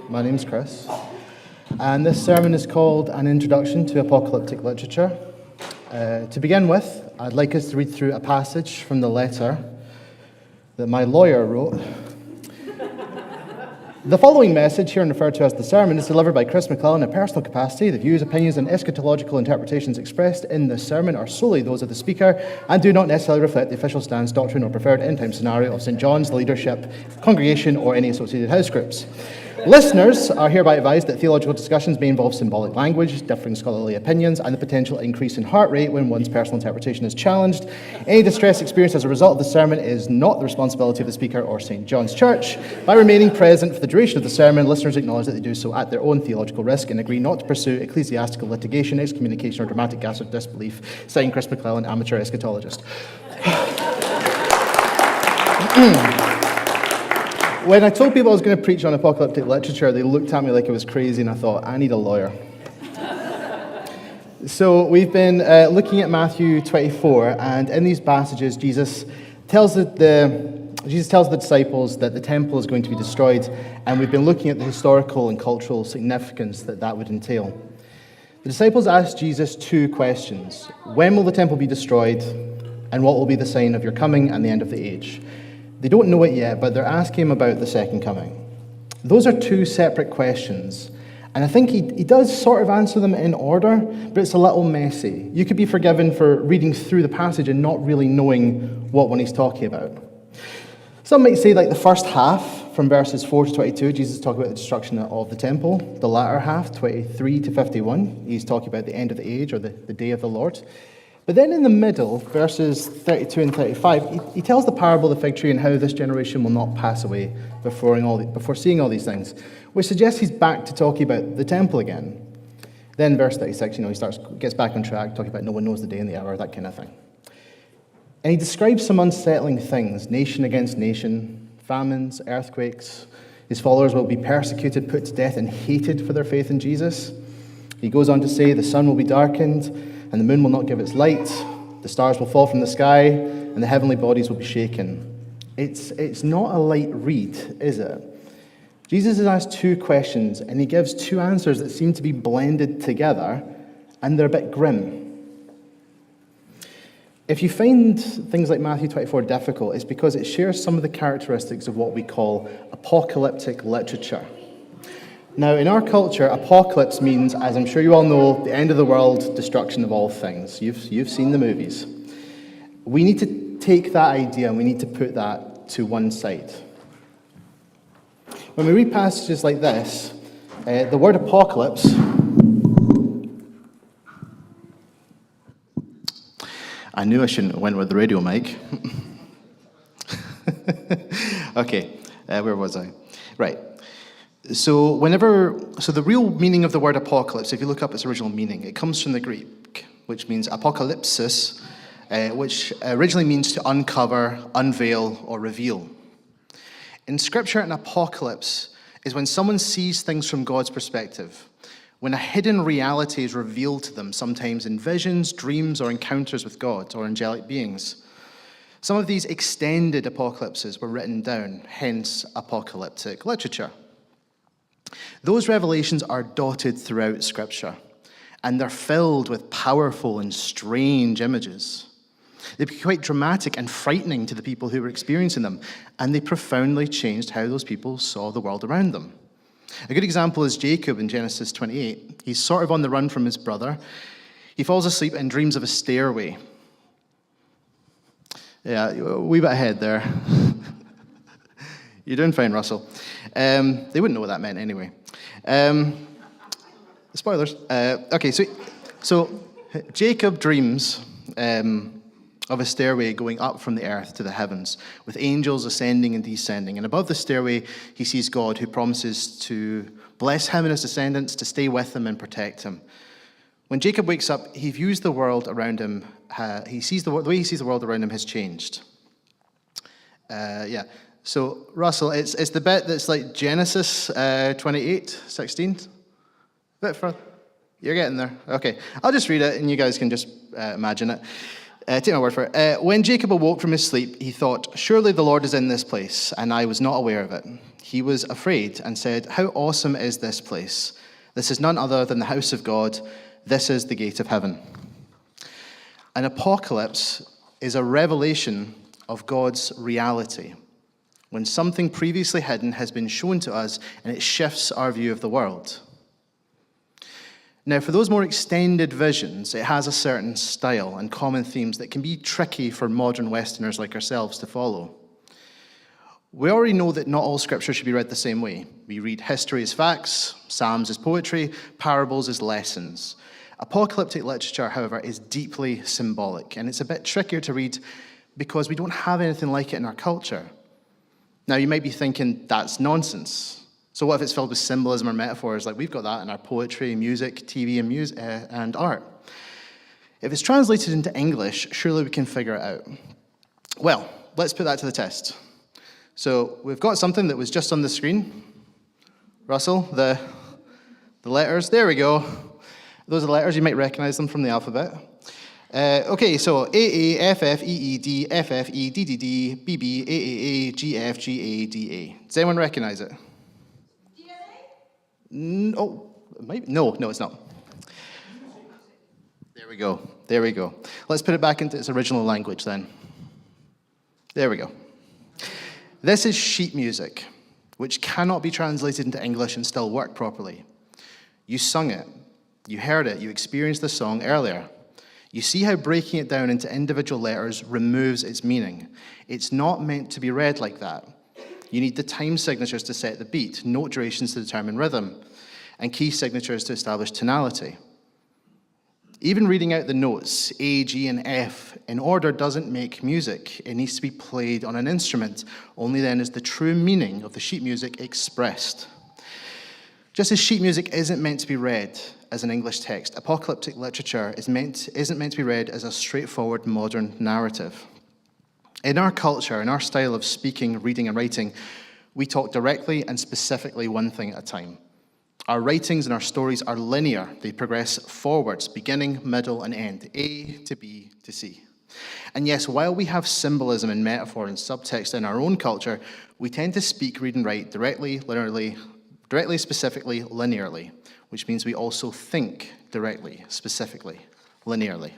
My name's Chris, and this sermon is called An Introduction to Apocalyptic Literature. To begin with, I'd like us to read through a passage from the letter that my lawyer wrote. The following message, here referred to as the sermon, is delivered by Chris MacLennan in a personal capacity. The views, opinions, and eschatological interpretations expressed in this sermon are solely those of the speaker and do not necessarily reflect the official stance, doctrine, or preferred end-time scenario of St. John's, the leadership, congregation, or any associated house groups. Listeners are hereby advised that theological discussions may involve symbolic language, differing scholarly opinions, and the potential increase in heart rate when one's personal interpretation is challenged. Any distress experienced as a result of the sermon is not the responsibility of the speaker or St. John's Church. By remaining present for the duration of the sermon, listeners acknowledge that they do so at their own theological risk and agree not to pursue ecclesiastical litigation, excommunication, or dramatic gas of disbelief. Signed, Chris MacLennan, amateur eschatologist. When I told people I was going to preach on apocalyptic literature, they looked at me like I was crazy, and I thought, I need a lawyer. So we've been looking at Matthew 24, and in these passages, Jesus tells the disciples that the temple is going to be destroyed, and we've been looking at the historical and cultural significance that would entail. The disciples asked Jesus two questions. When will the temple be destroyed, and what will be the sign of your coming and the end of the age? They don't know it yet, but they're asking him about the second coming. Those are two separate questions, and I think he does sort of answer them in order, but it's a little messy. You could be forgiven for reading through the passage and not really knowing what one he's talking about. Some might say like the first half, from verses 4 to 22, Jesus is talking about the destruction of the temple. The latter half, 23 to 51, he's talking about the end of the age or the day of the Lord. But then in the middle, verses 32 and 35, he tells the parable of the fig tree and how this generation will not pass away before seeing all these things, which suggests he's back to talking about the temple again. Then verse 36, he gets back on track, talking about no one knows the day and the hour, that kind of thing. And he describes some unsettling things, nation against nation, famines, earthquakes. His followers will be persecuted, put to death, and hated for their faith in Jesus. He goes on to say the sun will be darkened, and the moon will not give its light, the stars will fall from the sky, and the heavenly bodies will be shaken. It's not a light read, is it? Jesus has asked two questions, and he gives two answers that seem to be blended together, and they're a bit grim. If you find things like Matthew 24 difficult, it's because it shares some of the characteristics of what we call apocalyptic literature. Now, in our culture, apocalypse means, as I'm sure you all know, the end of the world, destruction of all things. You've seen the movies. We need to take that idea and we need to put that to one side. When we read passages like this, the word apocalypse... I knew I shouldn't have went with the radio mic. Okay, where was I? Right. So the real meaning of the word apocalypse, if you look up its original meaning, it comes from the Greek, which means apokalypsis, which originally means to uncover, unveil, or reveal. In Scripture, an apocalypse is when someone sees things from God's perspective, when a hidden reality is revealed to them, sometimes in visions, dreams, or encounters with God or angelic beings. Some of these extended apocalypses were written down, hence apocalyptic literature. Those revelations are dotted throughout Scripture, and they're filled with powerful and strange images. They became quite dramatic and frightening to the people who were experiencing them, and they profoundly changed how those people saw the world around them. A good example is Jacob in Genesis 28. He's sort of on the run from his brother. He falls asleep and dreams of a stairway. Yeah, a wee bit ahead there. You're doing fine, Russell. They wouldn't know what that meant anyway. Spoilers. Okay, so Jacob dreams of a stairway going up from the earth to the heavens, with angels ascending and descending. And above the stairway, he sees God, who promises to bless him and his descendants, to stay with him and protect him. When Jacob wakes up, he views the world around him. The way he sees the world around him has changed. So, Russell, it's the bit that's like Genesis 28:16. Bit further. You're getting there. Okay. I'll just read it and you guys can just imagine it. Take my word for it. When Jacob awoke from his sleep, he thought, surely the Lord is in this place, and I was not aware of it. He was afraid and said, how awesome is this place? This is none other than the house of God. This is the gate of heaven. An apocalypse is a revelation of God's reality, when something previously hidden has been shown to us and it shifts our view of the world. Now, for those more extended visions, it has a certain style and common themes that can be tricky for modern Westerners like ourselves to follow. We already know that not all scripture should be read the same way. We read history as facts, psalms as poetry, parables as lessons. Apocalyptic literature, however, is deeply symbolic, and it's a bit trickier to read because we don't have anything like it in our culture. Now, you might be thinking, that's nonsense. So what if it's filled with symbolism or metaphors? Like, we've got that in our poetry, music, TV, and art. If it's translated into English, surely we can figure it out. Well, let's put that to the test. So we've got something that was just on the screen. Russell, the letters. There we go. Those are the letters. You might recognize them from the alphabet. Okay, so A, F, F, E, E, D, F, F, E, D, D, D, B, B, A, A, A, G, F, G, A, D, A. Does anyone recognize it? No, it's not. There we go. Let's put it back into its original language then. There we go. This is sheet music, which cannot be translated into English and still work properly. You sung it, you heard it, you experienced the song earlier. You see how breaking it down into individual letters removes its meaning. It's not meant to be read like that. You need the time signatures to set the beat, note durations to determine rhythm, and key signatures to establish tonality. Even reading out the notes, A, G, and F, in order doesn't make music. It needs to be played on an instrument. Only then is the true meaning of the sheet music expressed. Just as sheet music isn't meant to be read as an English text, apocalyptic literature isn't meant to be read as a straightforward modern narrative. In our culture, in our style of speaking, reading, and writing, we talk directly and specifically one thing at a time. Our writings and our stories are linear. They progress forwards, beginning, middle, and end, A to B to C. And yes, while we have symbolism and metaphor and subtext in our own culture, we tend to speak, read, and write directly, specifically, linearly, which means we also think directly, specifically, linearly.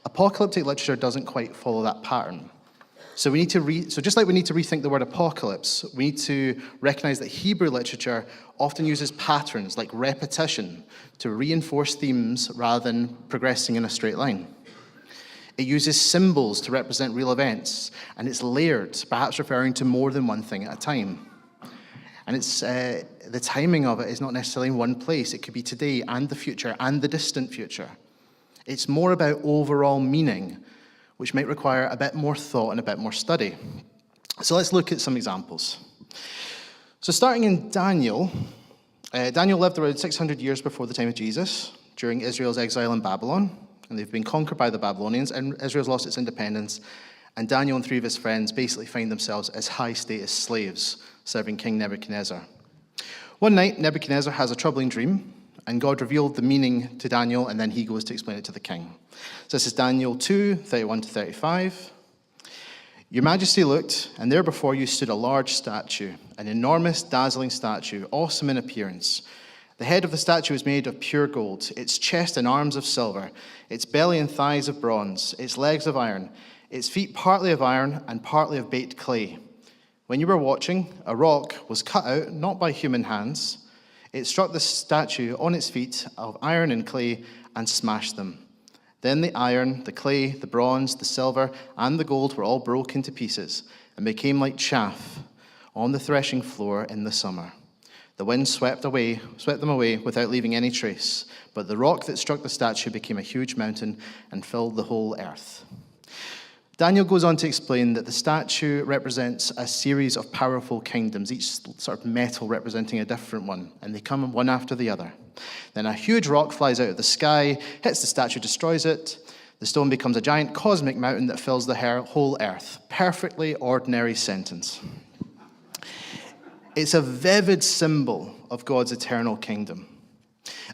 Apocalyptic literature doesn't quite follow that pattern. So just like we need to rethink the word apocalypse, we need to recognize that Hebrew literature often uses patterns like repetition to reinforce themes rather than progressing in a straight line. It uses symbols to represent real events, and it's layered, perhaps referring to more than one thing at a time. And it's the timing of it is not necessarily in one place. It could be today and the future and the distant future. It's more about overall meaning, which might require a bit more thought and a bit more study. So let's look at some examples. So starting in Daniel, Daniel lived around 600 years before the time of Jesus, during Israel's exile in Babylon, and they've been conquered by the Babylonians, and Israel's lost its independence, and Daniel and three of his friends basically find themselves as high-status slaves, serving King Nebuchadnezzar. One night, Nebuchadnezzar has a troubling dream, and God revealed the meaning to Daniel, and then he goes to explain it to the king. So this is Daniel 2, 31 to 35. Your Majesty looked, and there before you stood a large statue, an enormous, dazzling statue, awesome in appearance. The head of the statue was made of pure gold, its chest and arms of silver, its belly and thighs of bronze, its legs of iron, its feet partly of iron and partly of baked clay. When you were watching, a rock was cut out, not by human hands. It struck the statue on its feet of iron and clay and smashed them. Then the iron, the clay, the bronze, the silver, and the gold were all broken to pieces and became like chaff on the threshing floor in the summer. The wind swept them away without leaving any trace, but the rock that struck the statue became a huge mountain and filled the whole earth. Daniel goes on to explain that the statue represents a series of powerful kingdoms, each sort of metal representing a different one, and they come one after the other. Then a huge rock flies out of the sky, hits the statue, destroys it. The stone becomes a giant cosmic mountain that fills the whole earth. Perfectly ordinary sentence. It's a vivid symbol of God's eternal kingdom.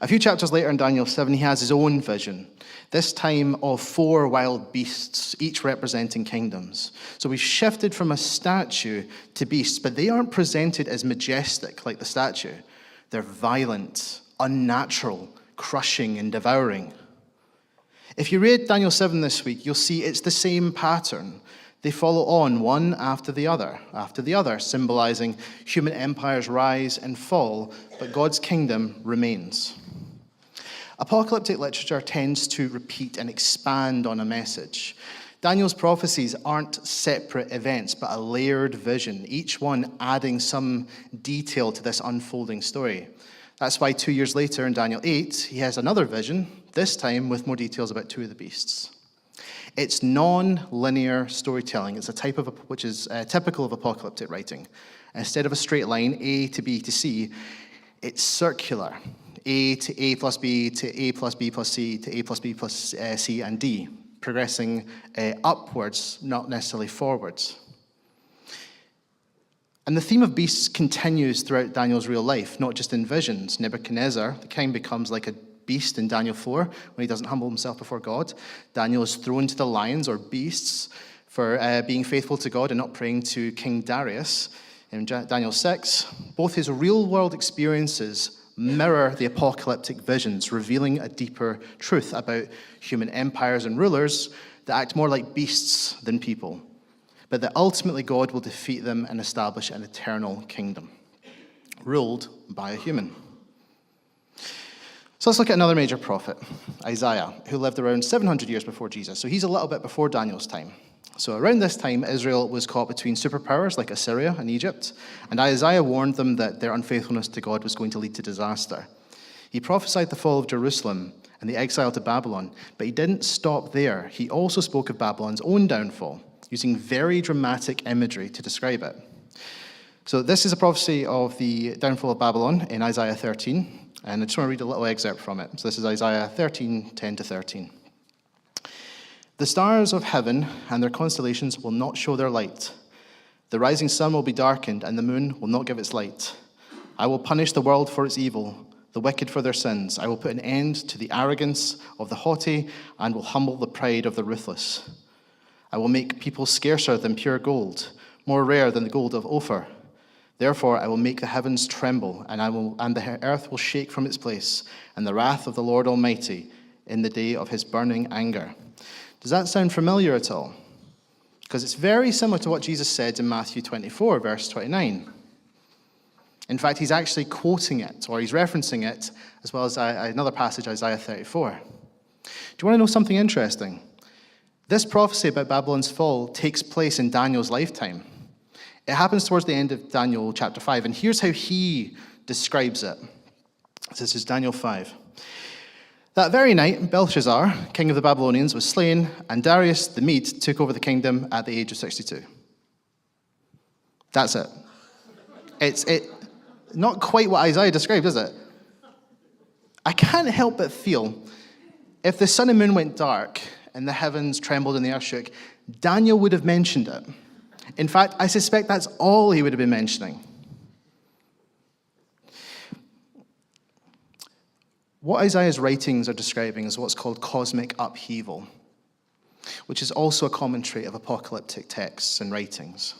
A few chapters later in Daniel 7, he has his own vision, this time of 4 wild beasts, each representing kingdoms. So we've shifted from a statue to beasts, but they aren't presented as majestic like the statue. They're violent, unnatural, crushing, and devouring. If you read Daniel 7 this week, you'll see it's the same pattern. They follow on one after the other, symbolizing human empires rise and fall, but God's kingdom remains. Apocalyptic literature tends to repeat and expand on a message. Daniel's prophecies aren't separate events, but a layered vision, each one adding some detail to this unfolding story. That's why 2 years later in Daniel 8, he has another vision, this time with more details about 2 of the beasts. It's non-linear storytelling. It's a type of which is typical of apocalyptic writing. Instead of a straight line, A to B to C, it's circular. A to A plus B to A plus B plus C to A plus B plus C and D, progressing upwards, not necessarily forwards. And the theme of beasts continues throughout Daniel's real life, not just in visions. Nebuchadnezzar, the king, becomes like a beast in Daniel 4 when he doesn't humble himself before God. Daniel is thrown to the lions or beasts for being faithful to God and not praying to King Darius. In Daniel 6, both his real-world experiences mirror the apocalyptic visions, revealing a deeper truth about human empires and rulers that act more like beasts than people, but that ultimately God will defeat them and establish an eternal kingdom, ruled by a human. So let's look at another major prophet, Isaiah, who lived around 700 years before Jesus. So he's a little bit before Daniel's time. So around this time, Israel was caught between superpowers like Assyria and Egypt, and Isaiah warned them that their unfaithfulness to God was going to lead to disaster. He prophesied the fall of Jerusalem and the exile to Babylon, but he didn't stop there. He also spoke of Babylon's own downfall, using very dramatic imagery to describe it. So this is a prophecy of the downfall of Babylon in Isaiah 13. And I just want to read a little excerpt from it. So this is Isaiah 13, 10 to 13. The stars of heaven and their constellations will not show their light. The rising sun will be darkened, and the moon will not give its light. I will punish the world for its evil, the wicked for their sins. I will put an end to the arrogance of the haughty, and will humble the pride of the ruthless. I will make people scarcer than pure gold, more rare than the gold of Ophir. Therefore, I will make the heavens tremble, and the earth will shake from its place, and the wrath of the Lord Almighty in the day of his burning anger. Does that sound familiar at all? Because it's very similar to what Jesus said in Matthew 24, verse 29. In fact, he's actually quoting it, or he's referencing it, as well as another passage, Isaiah 34. Do you want to know something interesting? This prophecy about Babylon's fall takes place in Daniel's lifetime. It happens towards the end of Daniel chapter 5, and here's how he describes it. This is Daniel 5. That very night, Belshazzar, king of the Babylonians, was slain, and Darius the Mede took over the kingdom at the age of 62. That's it. It's not quite what Isaiah described, is it? I can't help but feel if the sun and moon went dark and the heavens trembled and the earth shook, Daniel would have mentioned it. In fact, I suspect that's all he would have been mentioning. What Isaiah's writings are describing is what's called cosmic upheaval, which is also a commentary of apocalyptic texts and writings,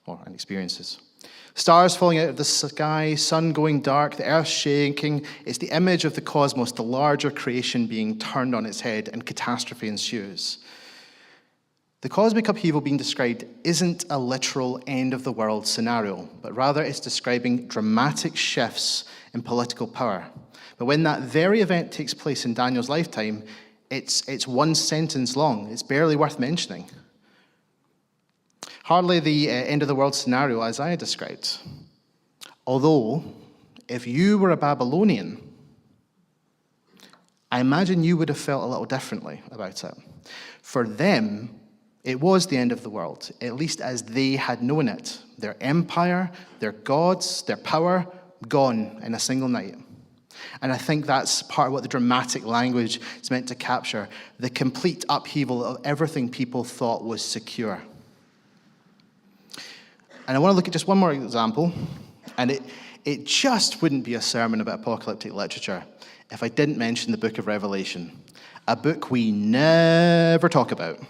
and experiences. Stars falling out of the sky, sun going dark, the earth shaking. It's the image of the cosmos, the larger creation being turned on its head, and catastrophe ensues. The cosmic upheaval being described isn't a literal end-of-the-world scenario, but rather it's describing dramatic shifts in political power. But when that very event takes place in Daniel's lifetime, it's one sentence long. It's barely worth mentioning. Hardly the end-of-the-world scenario Isaiah described. Although, if you were a Babylonian, I imagine you would have felt a little differently about it. For them, it was the end of the world, at least as they had known it. Their empire, their gods, their power, gone in a single night. And I think that's part of what the dramatic language is meant to capture, the complete upheaval of everything people thought was secure. And I want to look at just one more example, and It just wouldn't be a sermon about apocalyptic literature if I didn't mention the book of Revelation, a book we never talk about.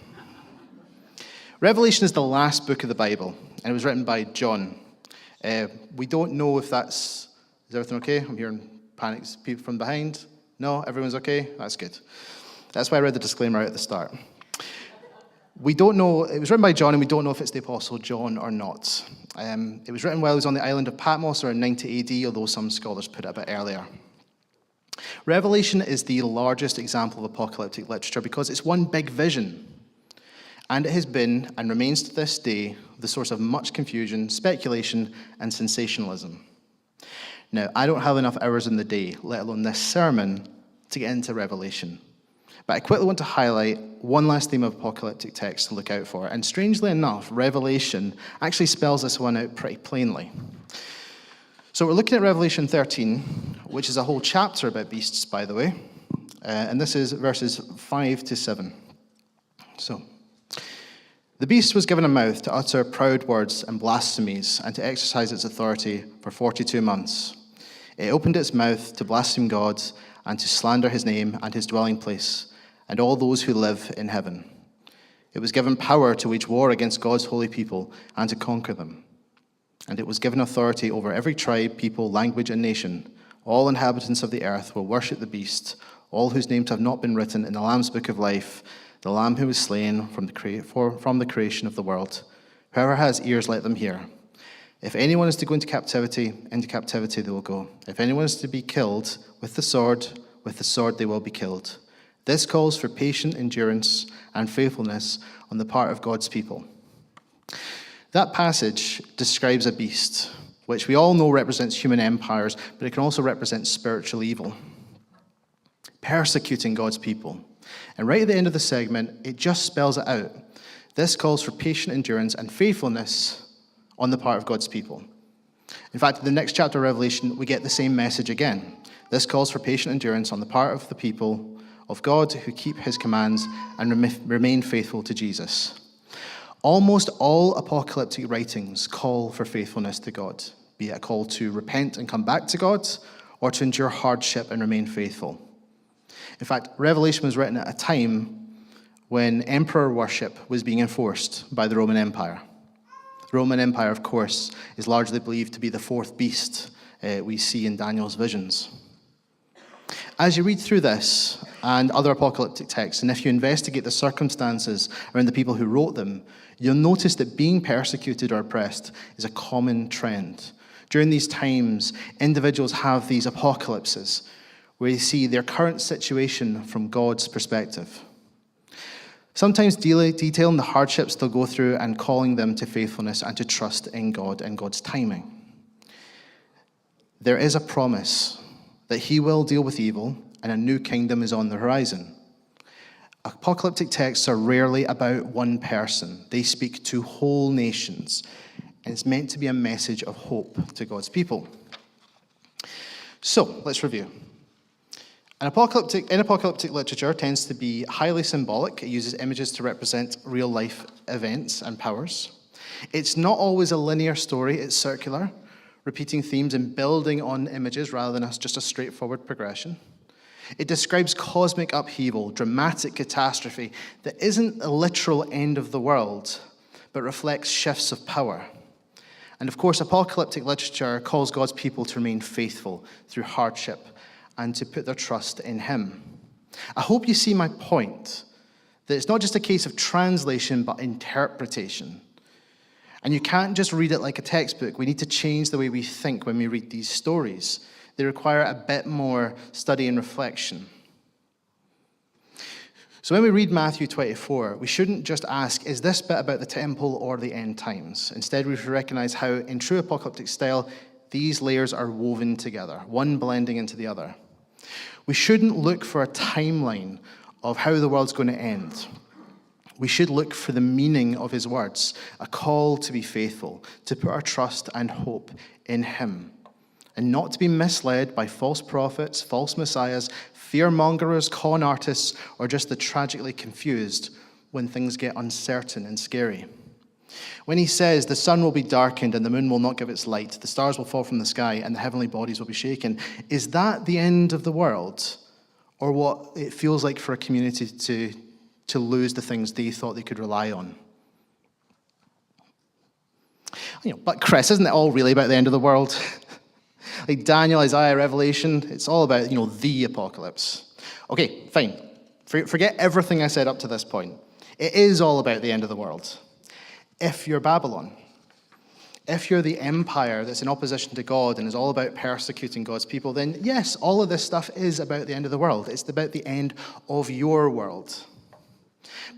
Revelation is the last book of the Bible, and it was written by John. We don't know if is everything okay? I'm hearing panics, people from behind. No, everyone's okay? That's good. That's why I read the disclaimer out at the start. We don't know, it was written by John, and we don't know if it's the Apostle John or not. It was written while he was on the island of Patmos around 90 AD, although some scholars put it a bit earlier. Revelation is the largest example of apocalyptic literature because it's one big vision. And it has been, and remains to this day, the source of much confusion, speculation, and sensationalism. Now, I don't have enough hours in the day, let alone this sermon, to get into Revelation. But I quickly want to highlight one last theme of apocalyptic text to look out for. And strangely enough, Revelation actually spells this one out pretty plainly. So we're looking at Revelation 13, which is a whole chapter about beasts, by the way. And this is verses 5 to 7. So, the beast was given a mouth to utter proud words and blasphemies and to exercise its authority for 42 months. It opened its mouth to blaspheme God and to slander his name and his dwelling place and all those who live in heaven. It was given power to wage war against God's holy people and to conquer them. And it was given authority over every tribe, people, language, and nation. All inhabitants of the earth will worship the beast, all whose names have not been written in the Lamb's book of life, the Lamb who was slain from the creation of the world. Whoever has ears, let them hear. If anyone is to go into captivity they will go. If anyone is to be killed with the sword they will be killed. This calls for patient endurance and faithfulness on the part of God's people. That passage describes a beast, which we all know represents human empires, but it can also represent spiritual evil, persecuting God's people. And right at the end of the segment, it just spells it out. This calls for patient endurance and faithfulness on the part of God's people. In fact, in the next chapter of Revelation, we get the same message again. This calls for patient endurance on the part of the people of God who keep his commands and remain faithful to Jesus. Almost all apocalyptic writings call for faithfulness to God, be it a call to repent and come back to God, or to endure hardship and remain faithful. In fact, Revelation was written at a time when emperor worship was being enforced by the Roman Empire. The Roman Empire, of course, is largely believed to be the fourth beast we see in Daniel's visions. As you read through this and other apocalyptic texts, and if you investigate the circumstances around the people who wrote them, you'll notice that being persecuted or oppressed is a common trend. During these times, individuals have these apocalypses where you see their current situation from God's perspective. Sometimes detailing the hardships they'll go through and calling them to faithfulness and to trust in God and God's timing. There is a promise that he will deal with evil and a new kingdom is on the horizon. Apocalyptic texts are rarely about one person. They speak to whole nations, and it's meant to be a message of hope to God's people. So, let's review. Apocalyptic literature tends to be highly symbolic. It uses images to represent real-life events and powers. It's not always a linear story. It's circular, repeating themes and building on images rather than just a straightforward progression. It describes cosmic upheaval, dramatic catastrophe that isn't a literal end of the world, but reflects shifts of power. And of course, apocalyptic literature calls God's people to remain faithful through hardship and to put their trust in him. I hope you see my point, that it's not just a case of translation, but interpretation. And you can't just read it like a textbook. We need to change the way we think when we read these stories. They require a bit more study and reflection. So when we read Matthew 24, we shouldn't just ask, is this bit about the temple or the end times? Instead, we should recognize how, in true apocalyptic style, these layers are woven together, one blending into the other. We shouldn't look for a timeline of how the world's going to end. We should look for the meaning of his words, a call to be faithful, to put our trust and hope in him, and not to be misled by false prophets, false messiahs, fear-mongers, con artists, or just the tragically confused when things get uncertain and scary. When he says the sun will be darkened and the moon will not give its light, the stars will fall from the sky and the heavenly bodies will be shaken, is that the end of the world? Or what it feels like for a community to lose the things they thought they could rely on? But Chris, isn't it all really about the end of the world? Like Daniel, Isaiah, Revelation, it's all about, the apocalypse. Okay, fine. Forget everything I said up to this point. It is all about the end of the world. If you're Babylon, if you're the empire that's in opposition to God and is all about persecuting God's people, then yes, all of this stuff is about the end of the world. It's about the end of your world.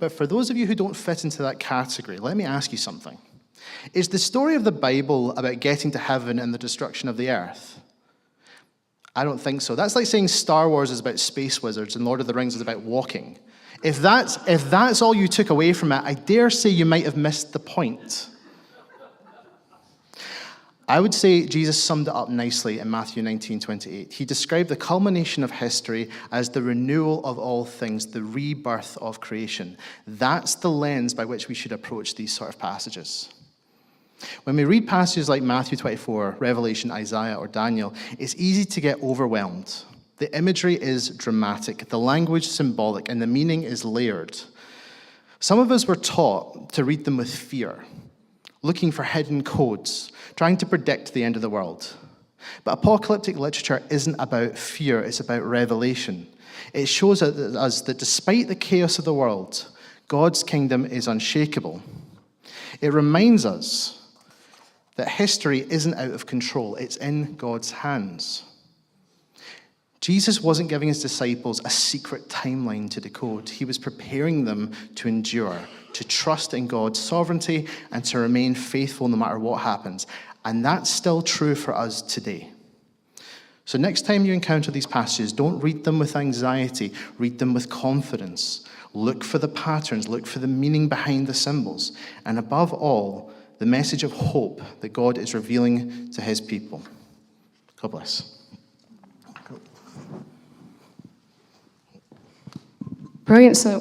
But for those of you who don't fit into that category, let me ask you something. Is the story of the Bible about getting to heaven and the destruction of the earth? I don't think so. That's like saying Star Wars is about space wizards and Lord of the Rings is about walking. If that's all you took away from it, I dare say you might have missed the point. I would say Jesus summed it up nicely in Matthew 19:28. He described the culmination of history as the renewal of all things, the rebirth of creation. That's the lens by which we should approach these sort of passages. When we read passages like Matthew 24, Revelation, Isaiah, or Daniel, it's easy to get overwhelmed. The imagery is dramatic, the language symbolic, and the meaning is layered. Some of us were taught to read them with fear, looking for hidden codes, trying to predict the end of the world. But apocalyptic literature isn't about fear, it's about revelation. It shows us that despite the chaos of the world, God's kingdom is unshakable. It reminds us that history isn't out of control, it's in God's hands. Jesus wasn't giving his disciples a secret timeline to decode. He was preparing them to endure, to trust in God's sovereignty, and to remain faithful no matter what happens. And that's still true for us today. So next time you encounter these passages, don't read them with anxiety. Read them with confidence. Look for the patterns. Look for the meaning behind the symbols. And above all, the message of hope that God is revealing to his people. God bless. Brilliant. So